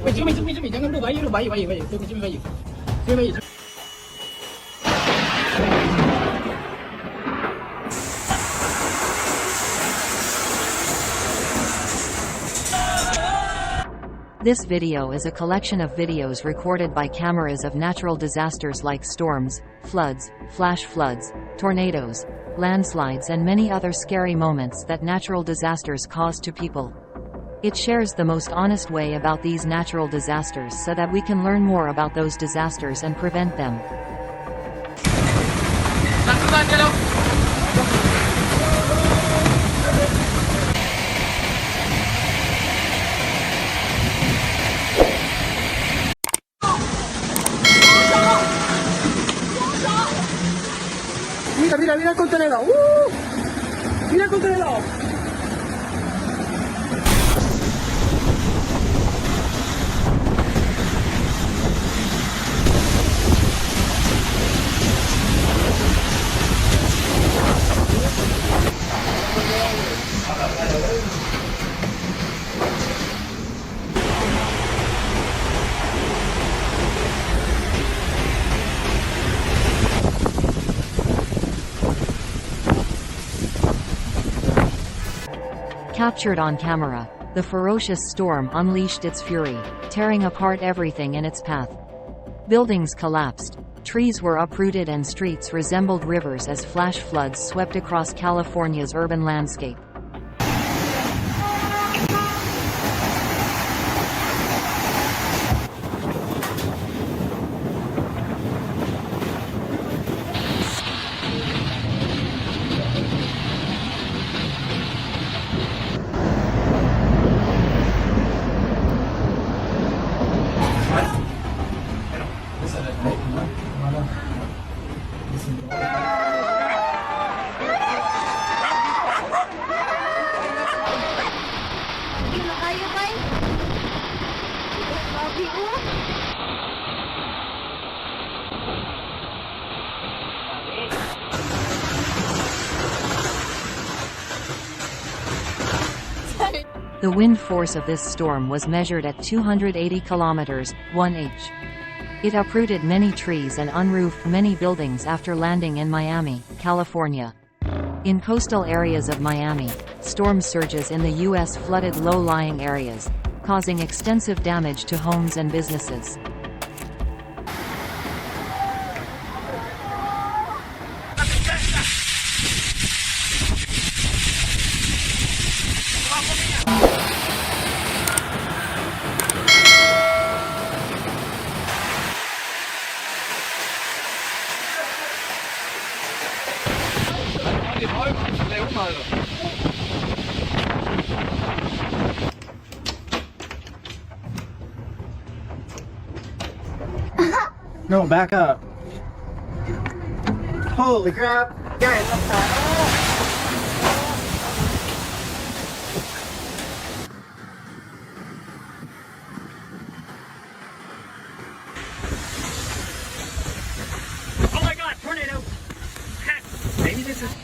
喂，这个没，jangan dulu, baik. Tunggu baik. This video is a collection of videos recorded by cameras of natural disasters like storms, floods, flash floods, tornadoes, landslides and many other scary moments that natural disasters cause to people. It shares the most honest way about these natural disasters so that we can learn more about those disasters and prevent them. Mira el contenedor. Mira el contenedor. Captured on camera, the ferocious storm unleashed its fury, tearing apart everything in its path. Buildings collapsed, trees were uprooted and streets resembled rivers as flash floods swept across California's urban landscape. The wind force of this storm was measured at 280 kilometers, 1 h. It uprooted many trees and unroofed many buildings after landing in Miami, California. In coastal areas of Miami, storm surges in the U.S. flooded low-lying areas, causing extensive damage to homes and businesses. No, back up. Holy crap. Guys, oh my god, tornado. Maybe this is...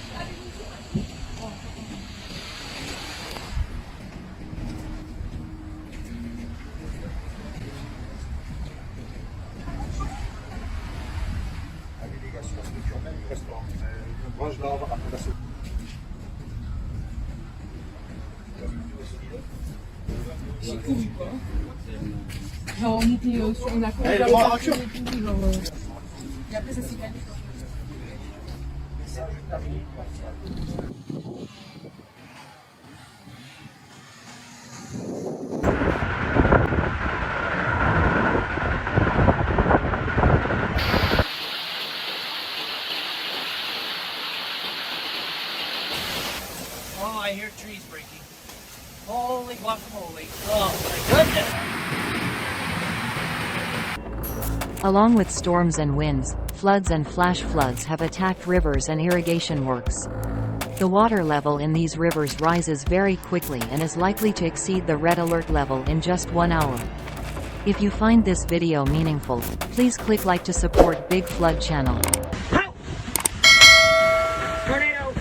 J'ai couru quoi. Genre on était sur une accroche. Hey, voiture. Et après ça s'est calmé. Oh, I hear trees breaking. Holy guacamole. Oh my goodness. Along with storms and winds, floods and flash floods have attacked rivers and irrigation works. The water level in these rivers rises very quickly and is likely to exceed the red alert level in just 1 hour. If you find this video meaningful, please click like to support Big Flood channel. Tornado.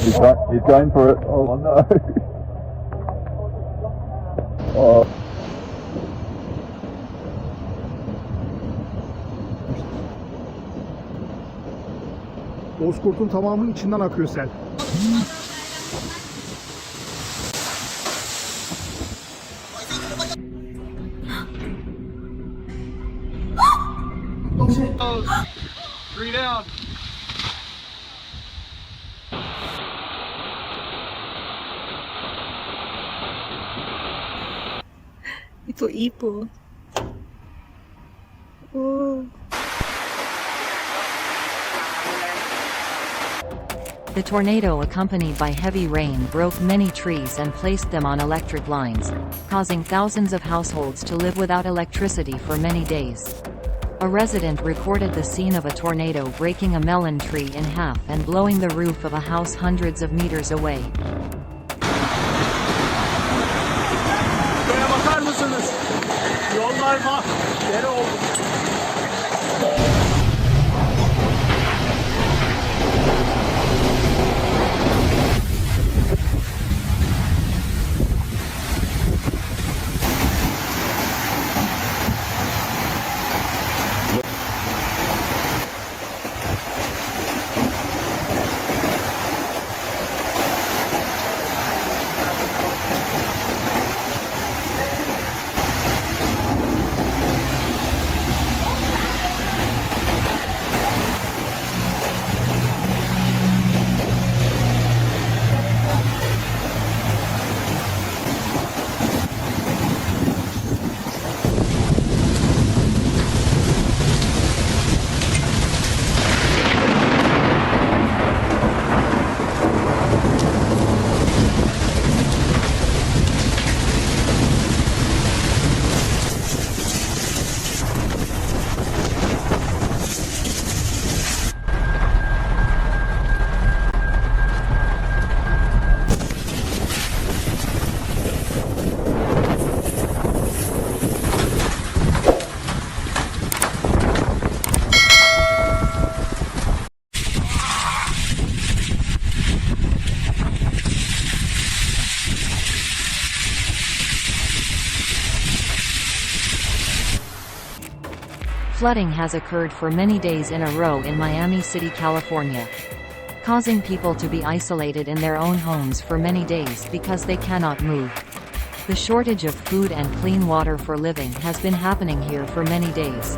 He's going for it. Oh no. Oh. Bozkurt'un tamamının içinden akıyor sel. Three down. Ito ipo. Oh. The tornado, accompanied by heavy rain, broke many trees and placed them on electric lines, causing thousands of households to live without electricity for many days. A resident recorded the scene of a tornado breaking a melon tree in half and blowing the roof of a house hundreds of meters away. Buraya bakar mısınız? Yollar bak. Dere oldu. Flooding has occurred for many days in a row in Miami City, California, causing people to be isolated in their own homes for many days because they cannot move. The shortage of food and clean water for living has been happening here for many days.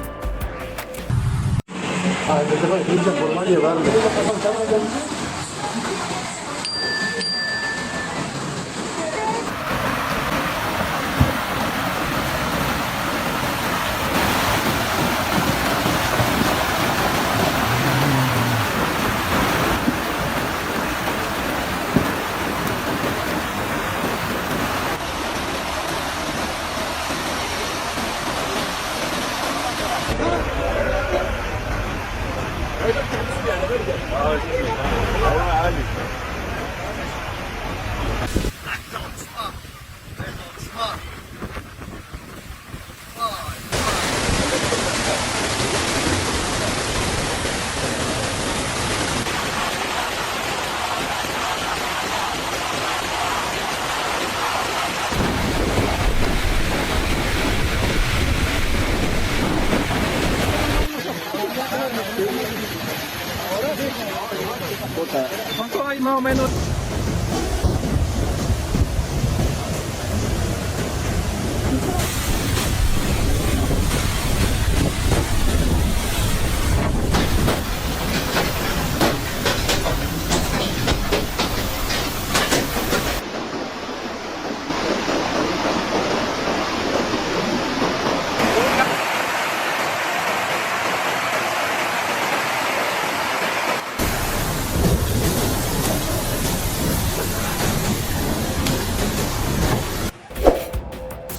¿Cuánto hay más o menos?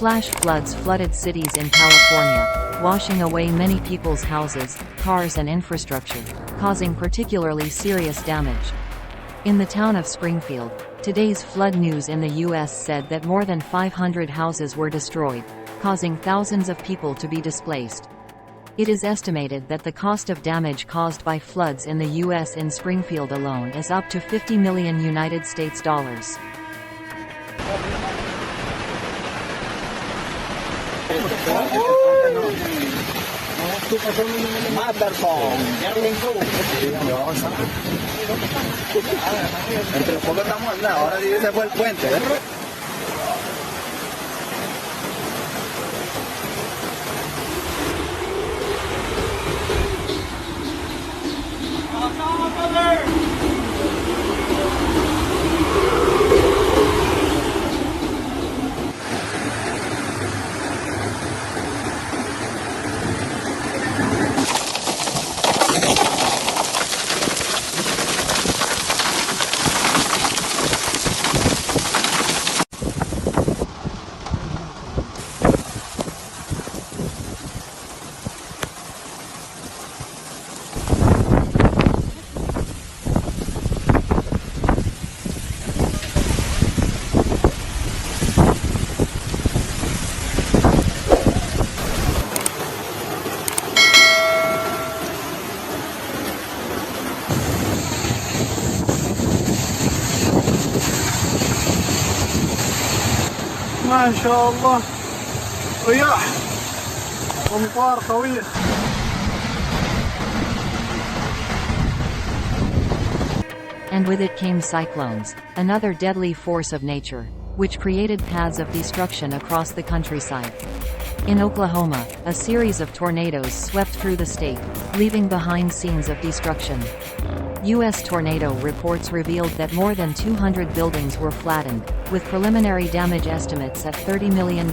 Flash floods flooded cities in California, washing away many people's houses, cars and infrastructure, causing particularly serious damage. In the town of Springfield, today's flood news in the U.S. said that more than 500 houses were destroyed, causing thousands of people to be displaced. It is estimated that the cost of damage caused by floods in the U.S. in Springfield alone is up to $50 million United States dollars. Entre poco estamos al lado, ahora sí se fue el puente, ¿eh? ما شاء الله رياح وامطار قوية. And with it came cyclones, another deadly force of nature, which created paths of destruction across the countryside. In Oklahoma, a series of tornadoes swept through the state, leaving behind scenes of destruction. U.S. tornado reports revealed that more than 200 buildings were flattened, with preliminary damage estimates at $30 million.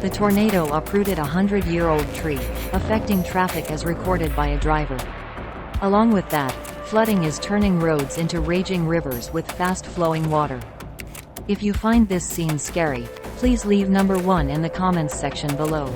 The tornado uprooted a 100-year-old tree, affecting traffic as recorded by a driver. Along with that, flooding is turning roads into raging rivers with fast-flowing water. If you find this scene scary, please leave number 1 in the comments section below.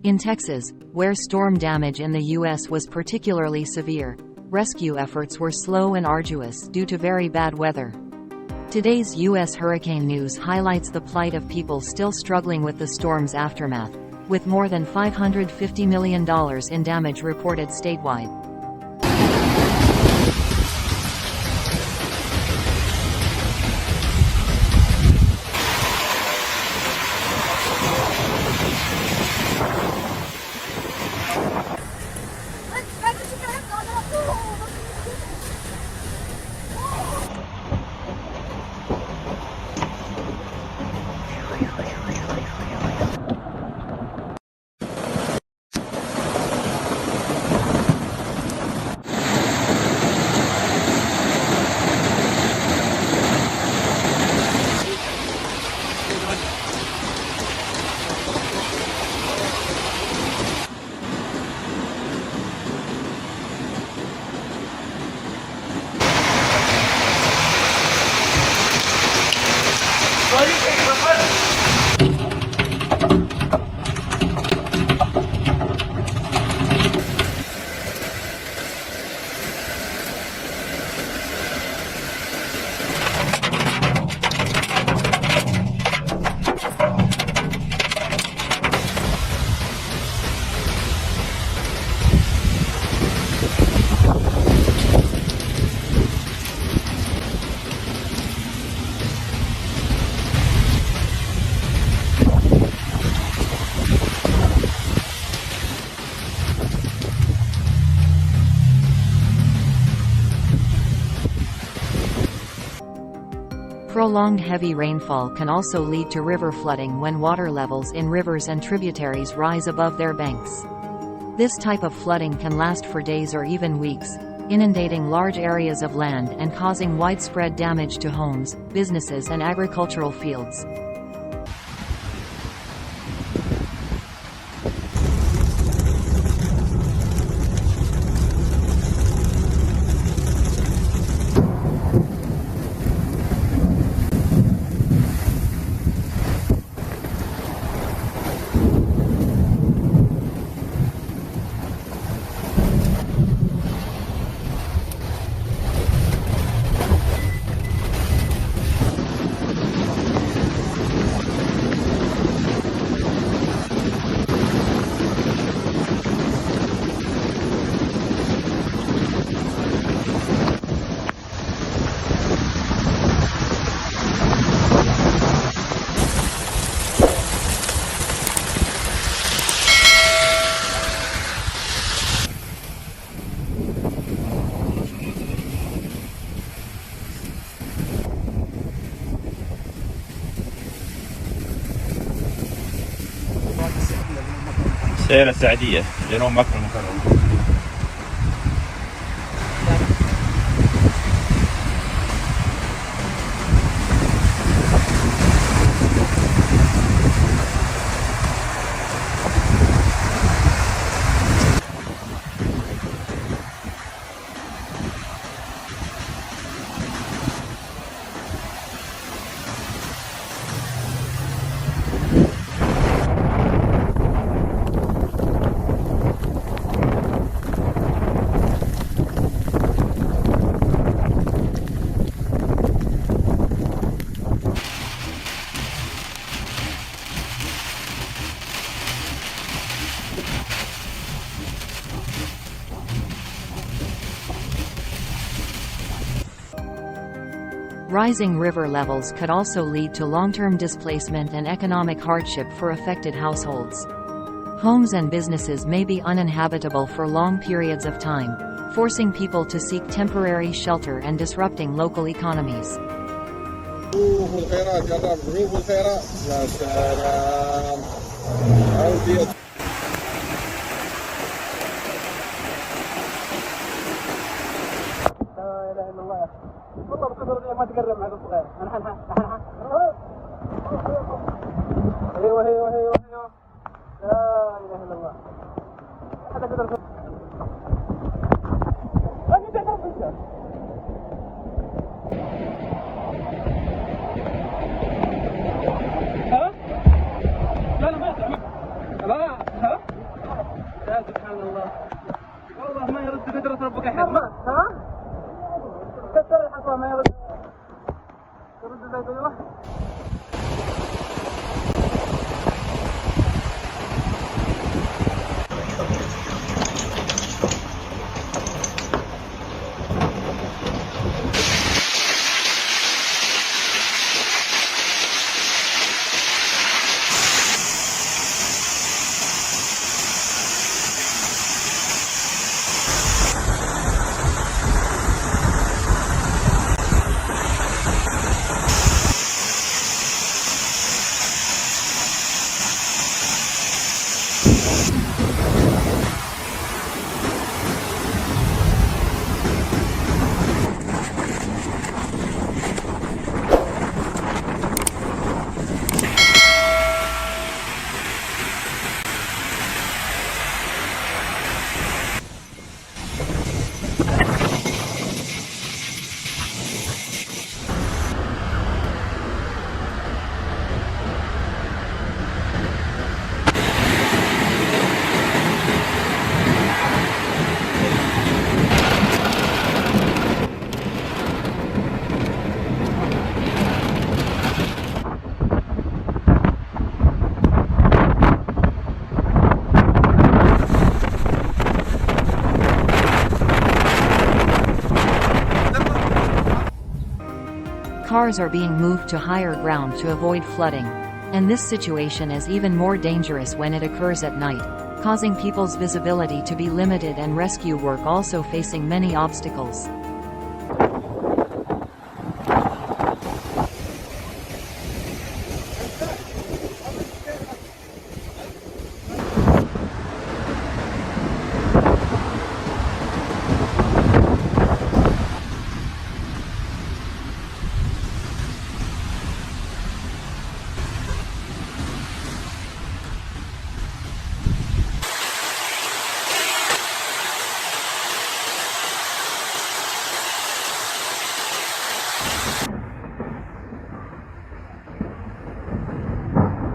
In Texas, where storm damage in the U.S. was particularly severe, rescue efforts were slow and arduous due to very bad weather. Today's U.S. hurricane news highlights the plight of people still struggling with the storm's aftermath, with more than $550 million in damage reported statewide. Prolonged heavy rainfall can also lead to river flooding when water levels in rivers and tributaries rise above their banks. This type of flooding can last for days or even weeks, inundating large areas of land and causing widespread damage to homes, businesses and agricultural fields. سيارة السعدية جنوب مكة المكرمة. Rising river levels could also lead to long-term displacement and economic hardship for affected households. Homes and businesses may be uninhabitable for long periods of time, forcing people to seek temporary shelter and disrupting local economies. والله بكثر ما تقرب مع الصغير. ايوه ايوه ايوه ايوه لا اله الا الله. هذا قدر ها؟ لا لا ما ها؟ Cars are being moved to higher ground to avoid flooding. And this situation is even more dangerous when it occurs at night, causing people's visibility to be limited and rescue work also facing many obstacles.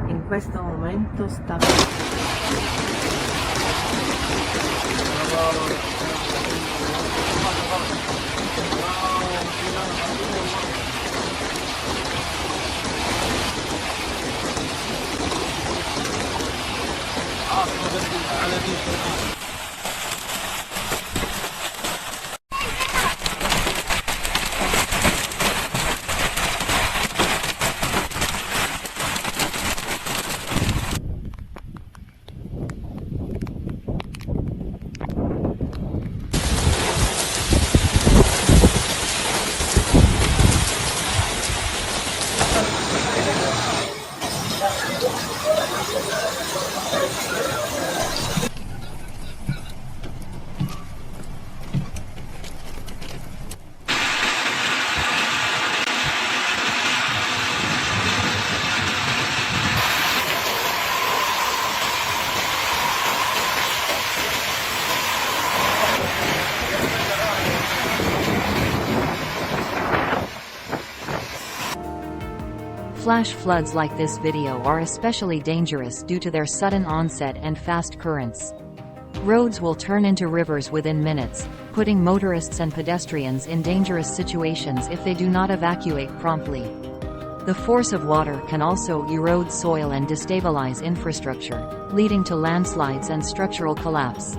In questo momento sta Flash floods like this video are especially dangerous due to their sudden onset and fast currents. Roads will turn into rivers within minutes, putting motorists and pedestrians in dangerous situations if they do not evacuate promptly. The force of water can also erode soil and destabilize infrastructure, leading to landslides and structural collapse.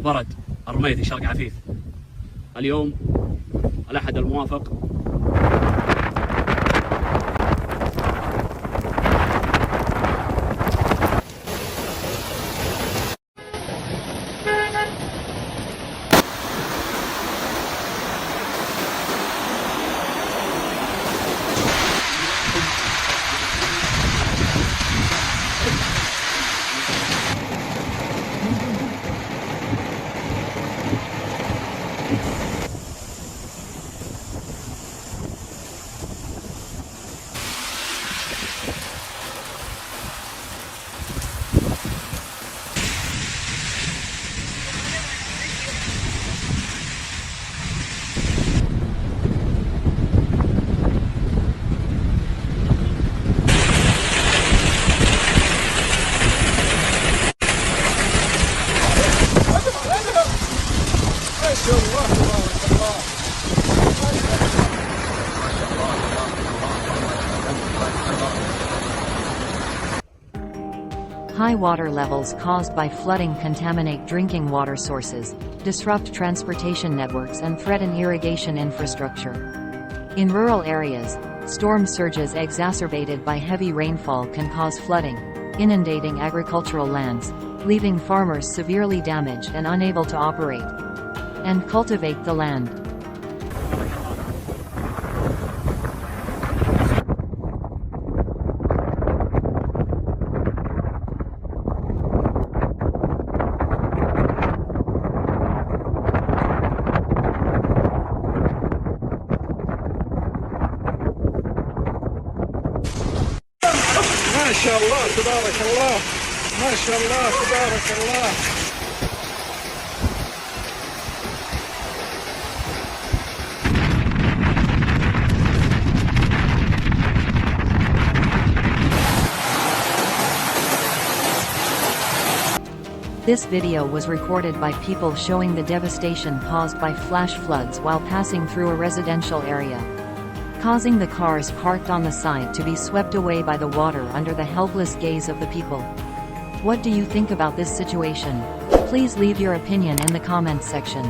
برد الرميدي شرق عفيف. اليوم الأحد الموافق High water levels caused by flooding contaminate drinking water sources, disrupt transportation networks and threaten irrigation infrastructure. In rural areas, storm surges exacerbated by heavy rainfall can cause flooding, inundating agricultural lands, leaving farmers severely damaged and unable to operate and cultivate the land. ما شاء الله تبارك الله ما شاء الله تبارك الله. This video was recorded by people showing the devastation caused by flash floods while passing through a residential area, causing the cars parked on the side to be swept away by the water under the helpless gaze of the people. What do you think about this situation? Please leave your opinion in the comments section.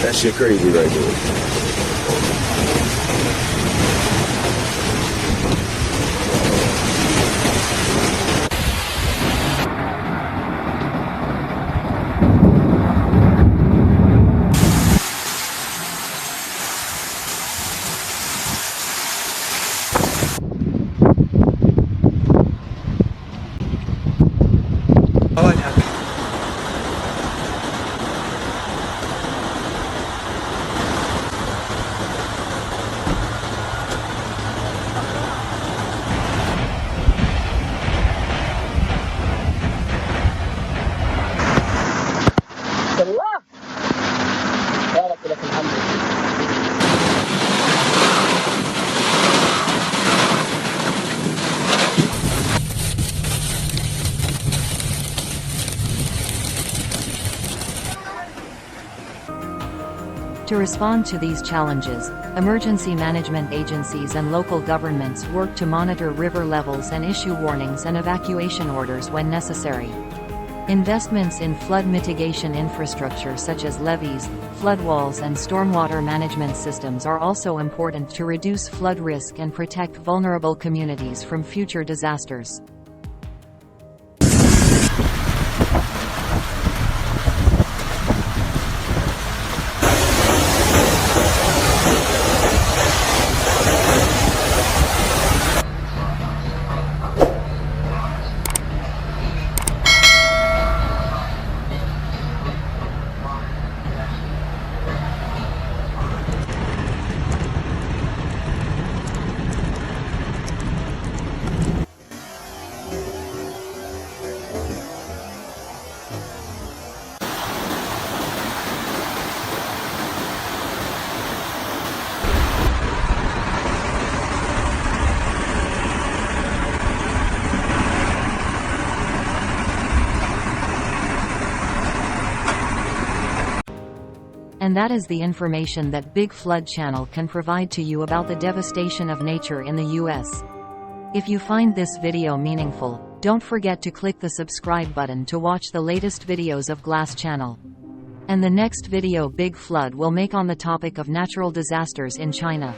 That shit crazy right there. To respond to these challenges, emergency management agencies and local governments work to monitor river levels and issue warnings and evacuation orders when necessary. Investments in flood mitigation infrastructure such as levees, flood walls and stormwater management systems are also important to reduce flood risk and protect vulnerable communities from future disasters. And that is the information that Big Flood Channel can provide to you about the devastation of nature in the US. If you find this video meaningful, don't forget to click the subscribe button to watch the latest videos of Glass Channel. And the next video Big Flood will make on the topic of natural disasters in China.